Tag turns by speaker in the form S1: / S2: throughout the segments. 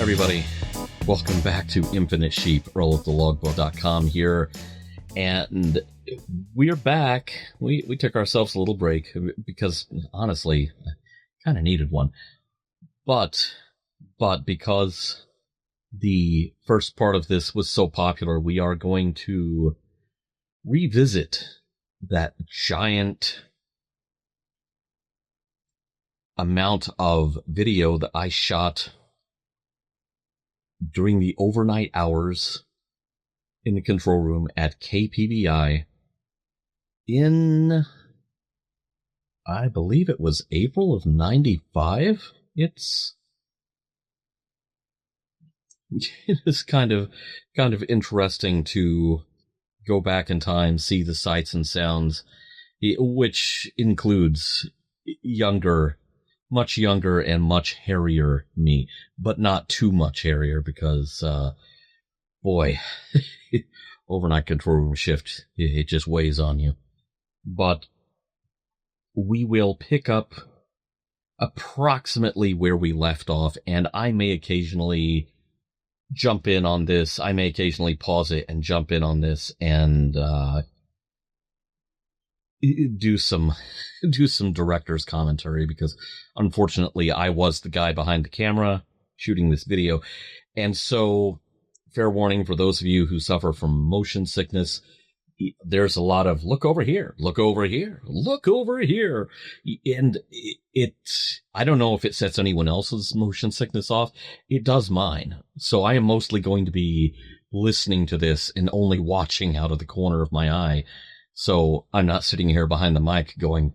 S1: everybody. Welcome back to Infinite Sheep, EarlofTheLogbow.com here. And we're back. We took ourselves a little break because, honestly, I kind of needed one. But because the first part of this was so popular, we are going to revisit that giant amount of video that I shot during the overnight hours in the control room at KPBI in, I believe it was April of 95. It is kind of interesting to go back in time, see the sights and sounds, which includes much younger and much hairier me, but not too much hairier because, boy, overnight control room shift, it just weighs on you. But we will pick up approximately where we left off, and I may occasionally jump in on this. I may occasionally pause it and jump in on this and do some director's commentary, because unfortunately I was the guy behind the camera shooting this video. And so, fair warning for those of you who suffer from motion sickness, there's a lot of look over here, look over here, look over here. And I don't know if it sets anyone else's motion sickness off. It does mine. So I am mostly going to be listening to this and only watching out of the corner of my eye. So I'm not sitting here behind the mic going,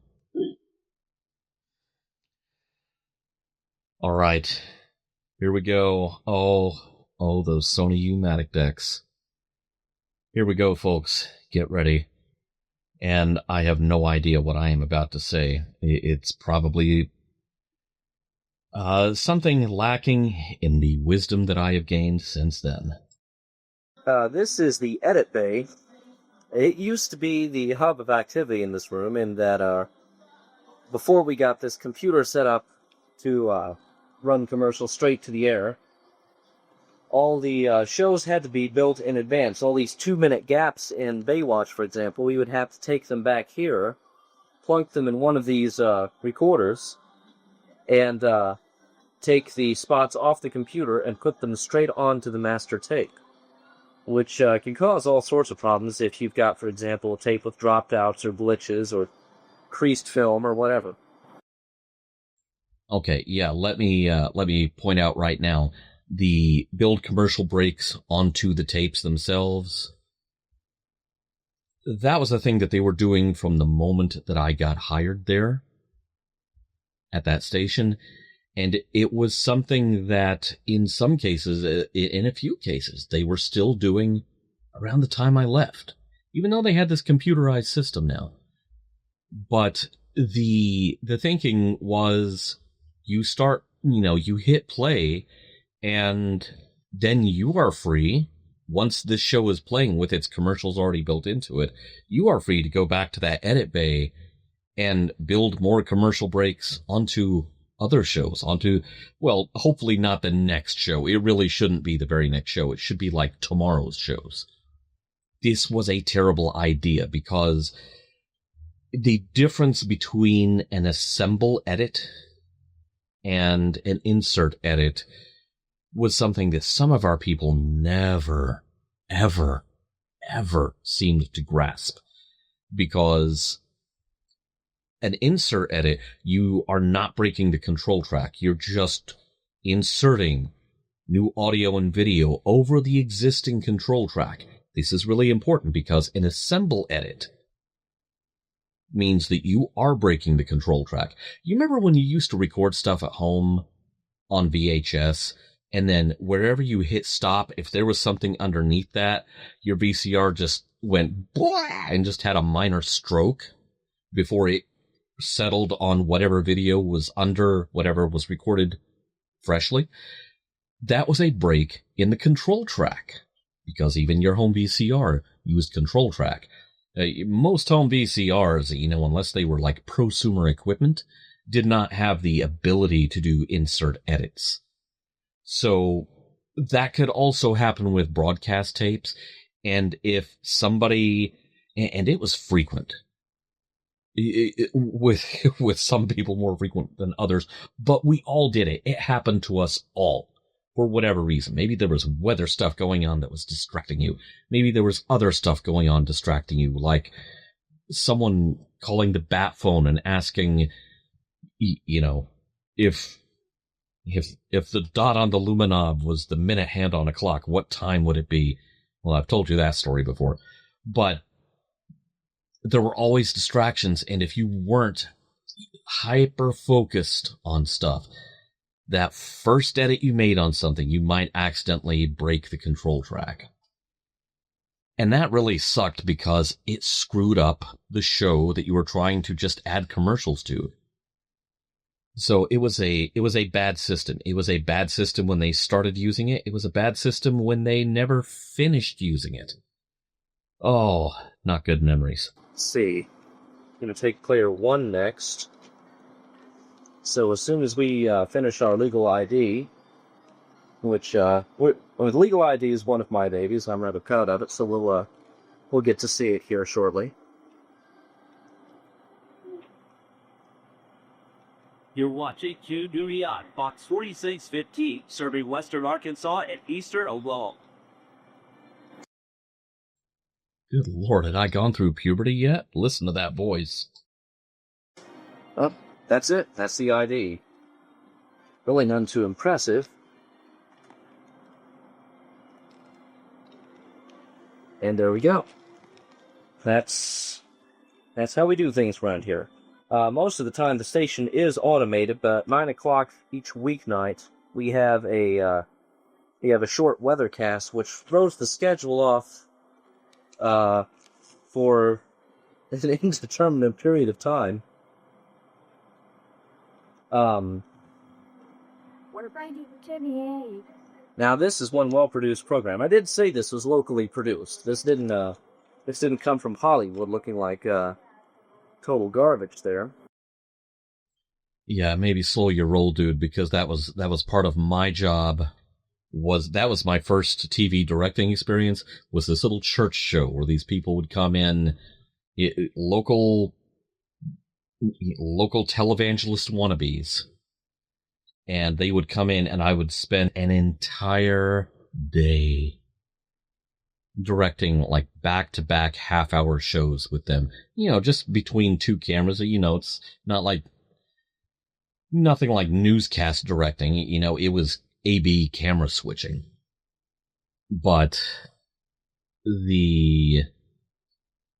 S1: all right, here we go. Oh, those Sony Umatic decks. Here we go, folks. Get ready. And I have no idea what I am about to say. It's probably something lacking in the wisdom that I have gained since then.
S2: This is the edit bay. It used to be the hub of activity in this room, in that before we got this computer set up to run commercials straight to the air, all the shows had to be built in advance. All these 2-minute gaps in Baywatch, for example, we would have to take them back here, plunk them in one of these recorders, and take the spots off the computer and put them straight onto the master tape, which can cause all sorts of problems if you've got, for example, a tape with dropped-outs or glitches or creased film or whatever.
S1: Okay, yeah, let me point out right now, the build commercial breaks onto the tapes themselves, that was a thing that they were doing from the moment that I got hired there at that station. And it was something that in some cases, in a few cases, they were still doing around the time I left, even though they had this computerized system now. But the thinking was, you start, you hit play, and then you are free. Once this show is playing with its commercials already built into it, you are free to go back to that edit bay and build more commercial breaks onto other shows, well, hopefully not the next show. It really shouldn't be the very next show. It should be like tomorrow's shows. This was a terrible idea, because the difference between an assemble edit and an insert edit was something that some of our people never, ever, ever seemed to grasp. Because an insert edit, you are not breaking the control track. You're just inserting new audio and video over the existing control track. This is really important, because an assemble edit means that you are breaking the control track. You remember when you used to record stuff at home on VHS, and then wherever you hit stop, if there was something underneath that, your VCR just went blah and just had a minor stroke before it settled on whatever video was under whatever was recorded freshly? That was a break in the control track, because even your home VCR used control track. Most home VCRs, unless they were like prosumer equipment, did not have the ability to do insert edits. So that could also happen with broadcast tapes. And if somebody, and it was frequent, with some people more frequent than others, but we all did it. It happened to us all for whatever reason. Maybe there was weather stuff going on that was distracting you. Maybe there was other stuff going on distracting you, like someone calling the bat phone and asking, if the dot on the luminob was the minute hand on a clock, what time would it be? Well, I've told you that story before, but there were always distractions, and if you weren't hyper-focused on stuff, that first edit you made on something, you might accidentally break the control track. And that really sucked because it screwed up the show that you were trying to just add commercials to. So it was a bad system. It was a bad system when they started using it. It was a bad system when they never finished using it. Oh, not good memories.
S2: Let's see. I'm going to take player 1 next. So as soon as we finish our legal ID, which legal ID is one of my babies, I'm rather proud of it, so we'll get to see it here shortly.
S3: You're watching KPBI, Box 4615, serving Western Arkansas and Eastern Oklahoma.
S1: Good Lord, had I gone through puberty yet? Listen to that voice.
S2: Oh, that's it. That's the ID. Really none too impressive. And there we go. That's how we do things around here. Most of the time the station is automated, but 9 o'clock each weeknight we have a short weathercast which throws the schedule off for an indeterminate period of time. Now this is one well-produced program. I did say this was locally produced. This didn't come from Hollywood looking like total garbage there.
S1: Yeah, maybe slow your roll, dude, because that was part of my job. That was my first TV directing experience, was this little church show where these people would come in, local televangelist wannabes, and they would come in and I would spend an entire day directing like back-to-back half-hour shows with them, just between two cameras. It's not like nothing like newscast directing, it was A/B camera switching. But the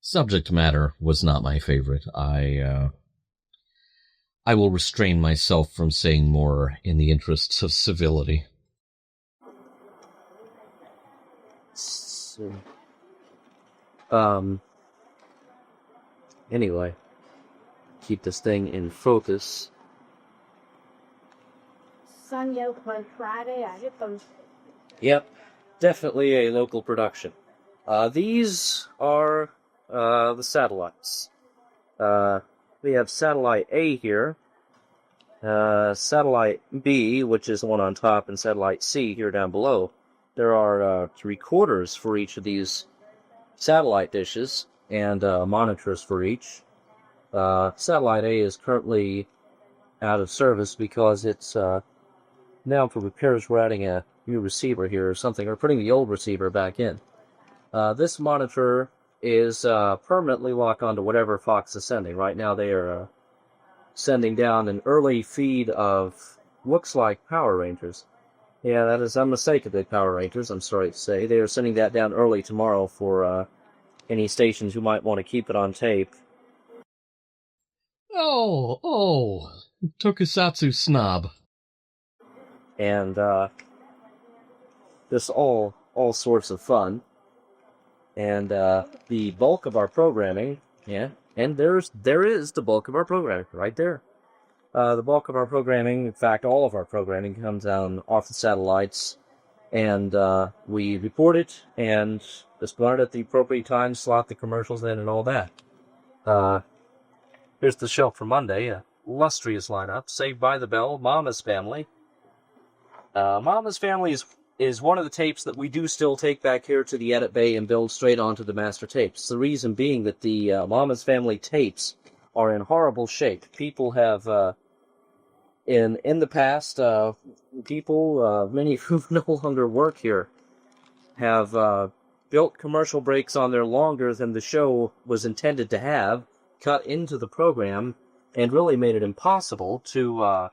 S1: subject matter was not my favorite. I will restrain myself from saying more in the interests of civility.
S2: So, anyway, keep this thing in focus. Yep, definitely a local production. These are the satellites. We have satellite A here, satellite B, which is the one on top, and satellite C here down below. There are recorders for each of these satellite dishes, and monitors for each. Satellite A is currently out of service because it's now for repairs. We're adding a new receiver here or something, or putting the old receiver back in. This monitor is permanently locked onto whatever Fox is sending. Right now they are sending down an early feed of, looks like, Power Rangers. Yeah, that is unmistakably Power Rangers, I'm sorry to say. They are sending that down early tomorrow for any stations who might want to keep it on tape.
S1: Oh, Tokusatsu snob.
S2: And just all sorts of fun. And the bulk of our programming, yeah, and there is the bulk of our programming right there. The bulk of our programming, in fact, all of our programming comes down off the satellites, and we report it and display it at the appropriate time, slot the commercials in, and all that. Here's the show for Monday, a illustrious lineup: Saved by the Bell, Mama's Family. Mama's Family is is one of the tapes that we do still take back here to the edit bay and build straight onto the master tapes. The reason being that the Mama's Family tapes are in horrible shape. People have, in the past, many who no longer work here, have built commercial breaks on there longer than the show was intended to have, cut into the program, and really made it impossible to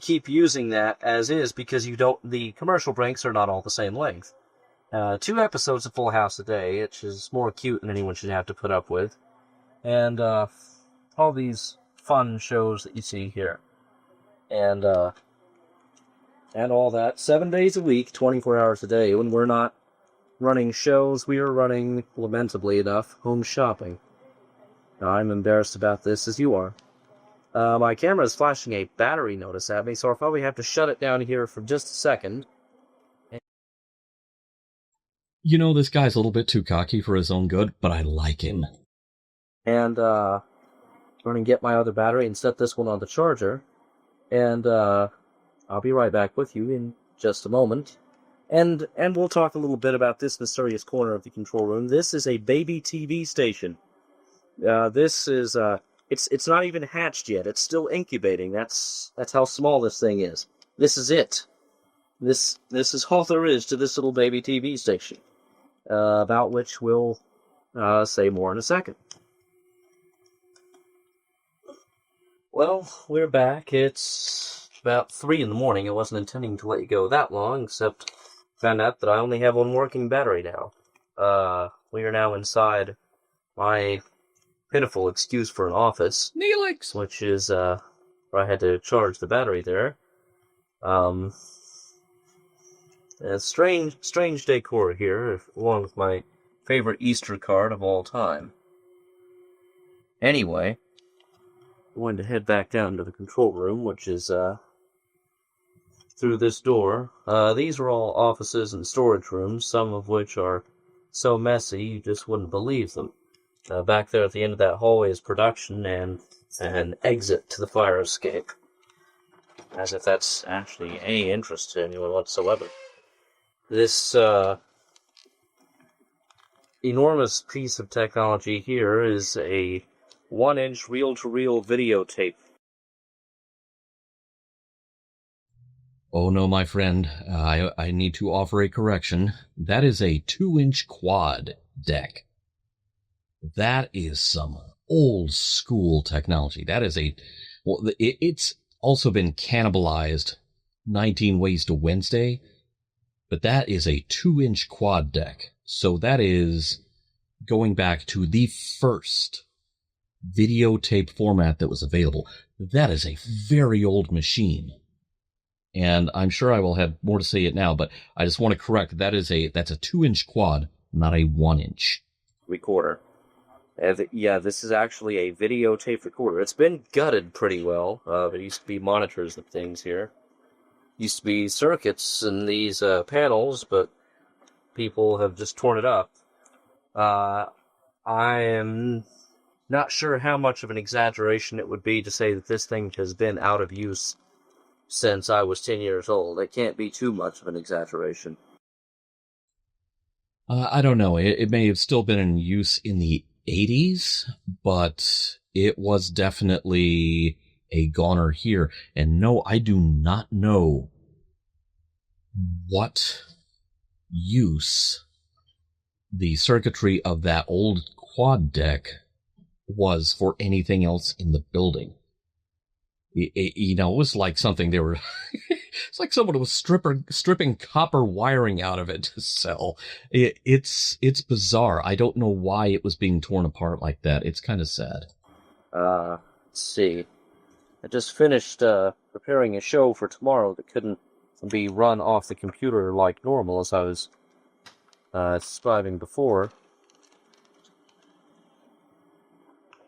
S2: keep using that as is, because the commercial breaks are not all the same length. 2 episodes of Full House a day, which is more cute than anyone should have to put up with. And all these fun shows that you see here. And all that. 7 days a week, 24 hours a day. When we're not running shows, we are running, lamentably enough, home shopping. Now, I'm embarrassed about this as you are. My camera is flashing a battery notice at me, so I'll probably have to shut it down here for just a second.
S1: You know, this guy's a little bit too cocky for his own good, but I like him.
S2: And, I'm going to get my other battery and set this one on the charger. And, I'll be right back with you in just a moment. And we'll talk a little bit about this mysterious corner of the control room. This is a baby TV station. This is, it's not even hatched yet. It's still incubating. That's how small this thing is. This is it. This is all there is to this little baby TV station. About which we'll, say more in a second. Well, we're back. It's about 3 in the morning. I wasn't intending to let you go that long, except found out that I only have one working battery now. We are now inside my pitiful excuse for an office.
S1: Neelix!
S2: Which is, where I had to charge the battery there. Strange decor here, along with my favorite Easter card of all time. Anyway, I'm going to head back down to the control room, which is, through this door. These are all offices and storage rooms, some of which are so messy you just wouldn't believe them. Back there at the end of that hallway is production and an exit to the fire escape. As if that's actually any interest to anyone whatsoever. This enormous piece of technology here is a 1-inch reel-to-reel videotape.
S1: Oh no, my friend, I need to offer a correction. That is a 2-inch quad deck. That is some old school technology. That is it's also been cannibalized 19 Ways to Wednesday, but that is a 2-inch quad deck. So that is going back to the first videotape format that was available. That is a very old machine. And I'm sure I will have more to say it now, but I just want to correct, that's a 2-inch quad, not a 1-inch
S2: recorder. This is actually a videotape recorder. It's been gutted pretty well. There used to be monitors and things here. Used to be circuits in these panels, but people have just torn it up. I am not sure how much of an exaggeration it would be to say that this thing has been out of use since I was 10 years old. It can't be too much of an exaggeration.
S1: I don't know. It may have still been in use in the 80s, but it was definitely a goner here. And no, I do not know what use the circuitry of that old quad deck was for anything else in the building. It was like something they were... It's like someone was stripping copper wiring out of it to sell. It's bizarre. I don't know why it was being torn apart like that. It's kind of sad.
S2: Let's see. I just finished preparing a show for tomorrow that couldn't be run off the computer like normal, as I was describing before.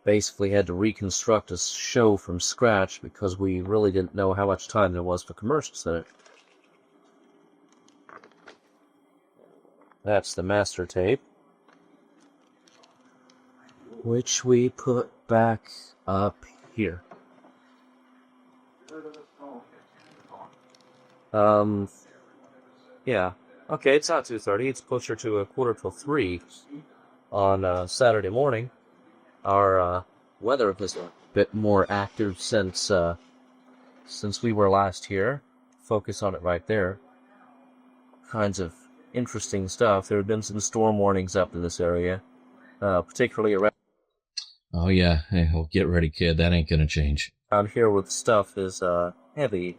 S2: Basically had to reconstruct a show from scratch because we really didn't know how much time there was for commercials in it. That's the master tape, which we put back up here. Yeah. Okay, it's not 2:30. It's closer to a quarter till 3 on Saturday morning. Our weather is a bit more active since we were last here. Focus on it right there. Kinds of interesting stuff. There have been some storm warnings up in this area, particularly around
S1: Oh yeah, hey, well, get ready, kid. That ain't gonna change.
S2: here where the stuff is heavy.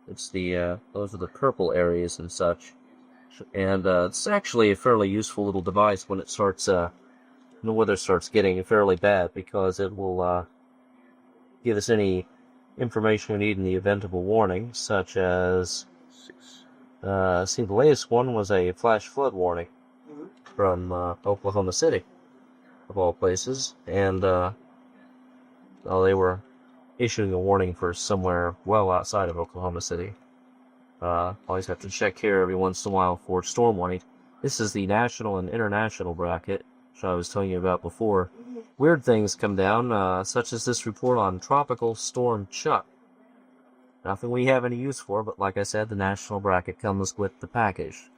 S2: It's those are the purple areas and such. And it's actually a fairly useful little device when it starts, the weather starts getting fairly bad, because it will give us any information we need in the event of a warning, such as, the latest one was a flash flood warning from Oklahoma City, of all places, and they were issuing a warning for somewhere well outside of Oklahoma City. Always have to check here every once in a while for storm warning. This is the national and international bracket, which I was telling you about before. Weird things come down, such as this report on Tropical Storm Chuck. Nothing we have any use for, but like I said, the national bracket comes with the package.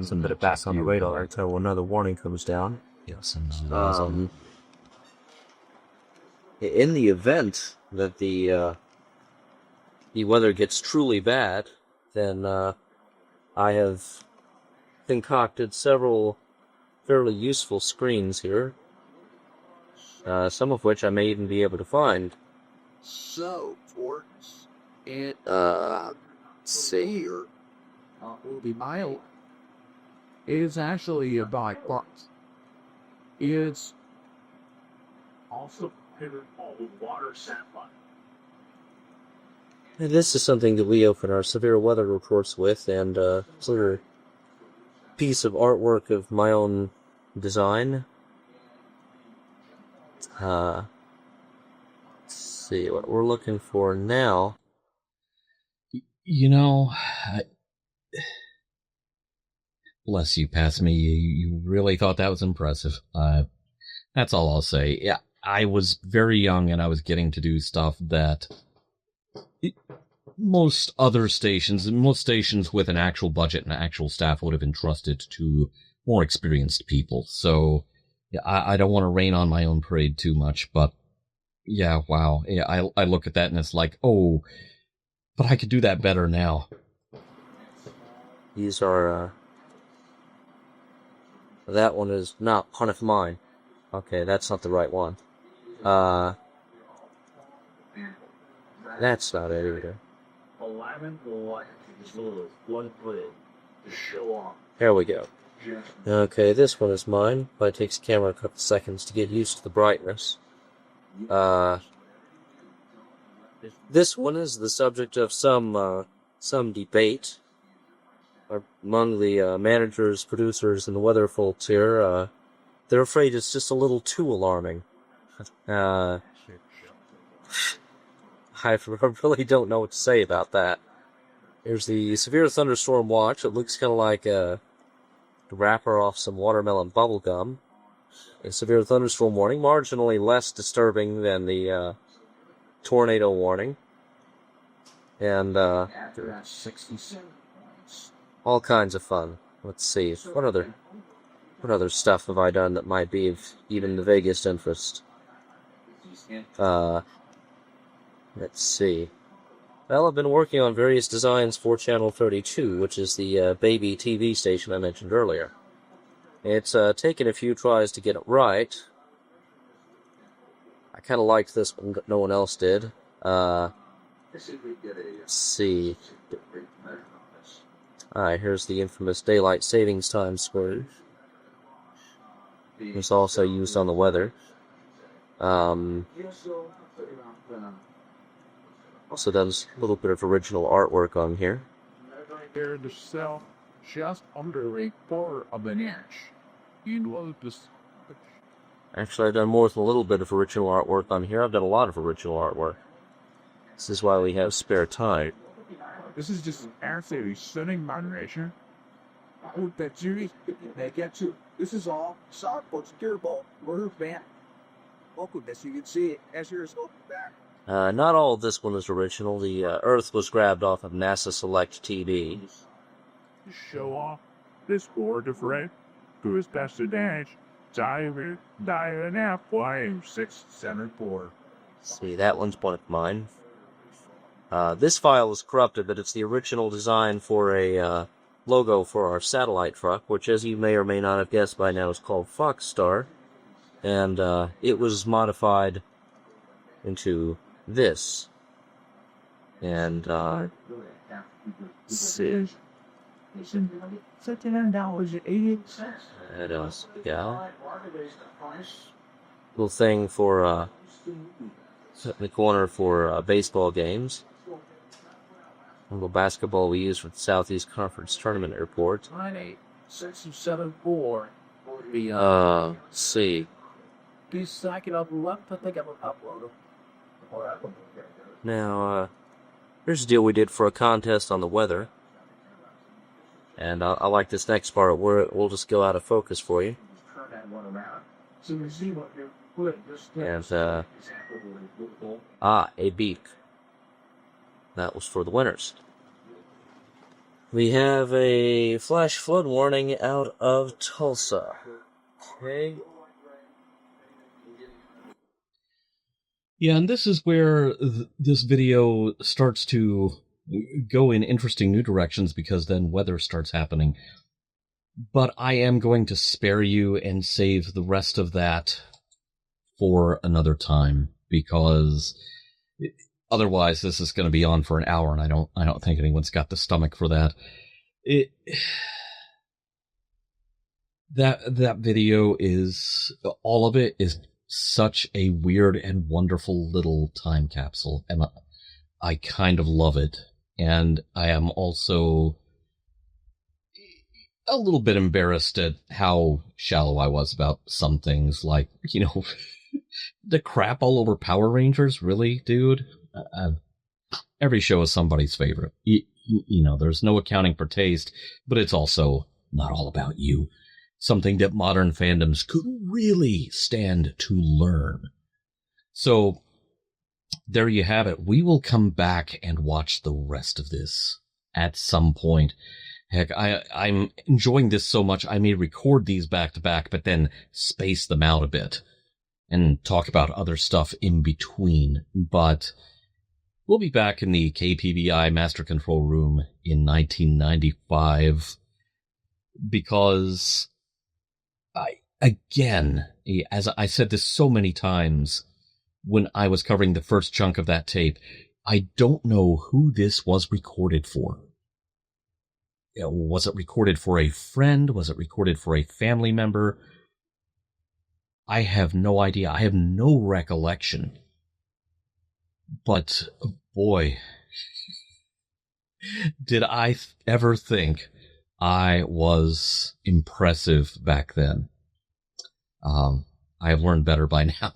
S2: Some bit of back on the radar until another warning comes down.
S1: Yes, and
S2: In the event that the weather gets truly bad, then I have concocted several fairly useful screens here, some of which I may even be able to find.
S4: So, Forts, it, see, will be mild. It's actually a bypass. It's
S3: Also considered all water sample.
S2: And this is something that we open our severe weather reports with, and it's a little piece of artwork of my own design. Let's see what we're looking for now.
S1: you know, bless you, pass me. You really thought that was impressive. That's all I'll say. Yeah, I was very young, and I was getting to do stuff that most stations with an actual budget and actual staff would have entrusted to more experienced people. So yeah, I don't want to rain on my own parade too much, but yeah, wow. Yeah, I look at that and it's like, oh, but I could do that better now.
S2: These are, that one is not one of mine. Okay, that's not the right one. That's not it either. Here we go. Okay, this one is mine, but it takes the camera a couple seconds to get used to the brightness. This one is the subject of some debate among the managers, producers, and the weather folks here. They're afraid it's just a little too alarming. I really don't know what to say about that. Here's the severe thunderstorm watch. It looks kind of like a wrapper off some watermelon bubble gum. A severe thunderstorm warning, marginally less disturbing than the tornado warning. And all kinds of fun. Let's see. What other stuff have I done that might be of even the vaguest interest? Let's see. Well, I've been working on various designs for Channel 32, which is the baby TV station I mentioned earlier. It's taken a few tries to get it right. I kind of liked this one, but no one else did. Let's see. Alright, here's the infamous daylight savings time square. It's also used on the weather. Also does a little bit of original artwork on here.
S4: there to sell just under a quarter of an inch.
S2: Actually, I've done more than a little bit of original artwork on here. I've done a lot of original artwork. This is why we have spare time.
S4: This is just an absolutely stunning moderation. I hope that series they get to. This is all shot for steerable. We're fan. Welcome, as you can see, as you're back.
S2: Not all of this one is original. The Earth was grabbed off of NASA Select TV.
S4: To show off this board of red. Who's best to dash? Diver, dive, 5, 6, 7, 4.
S2: See, that one's one of mine. This file is corrupted, but it's the original design for a logo for our satellite truck, which, as you may or may not have guessed by now, is called Foxstar. And it was modified into this. And
S4: $79.88.
S2: what else? Yeah. Little thing for set in the corner for baseball games. A little basketball we use for the Southeast Conference Tournament report.
S4: 9, 8, 6, 7, 4.
S2: See.
S4: Be stacking up left. I think I'm gonna upload them.
S2: Now, here's a deal we did for a contest on the weather. And I like this next part where we'll just go out of focus for you.
S4: So you see what you're putting this.
S2: And, a beak. That was for the winners. We have a flash flood warning out of Tulsa. Okay.
S1: Yeah, and this is where this video starts to go in interesting new directions, because then weather starts happening. But I am going to spare you and save the rest of that for another time, because otherwise this is going to be on for an hour, and I don't think anyone's got the stomach for that. That video is, all of it is such a weird and wonderful little time capsule, and I kind of love it. And I am also a little bit embarrassed at how shallow I was about some things, like, the crap all over Power Rangers. Really, dude? Every show is somebody's favorite. There's no accounting for taste, but it's also not all about you. Something that modern fandoms could really stand to learn. So, there you have it. We will come back and watch the rest of this at some point. Heck, I'm enjoying this so much, I may record these back to back, but then space them out a bit and talk about other stuff in between. But we'll be back in the KPBI Master Control Room in 1995, because again, as I said this so many times when I was covering the first chunk of that tape, I don't know who this was recorded for. Was it recorded for a friend? Was it recorded for a family member? I have no idea. I have no recollection. But, boy, did I ever think I was impressive back then. I have learned better by now.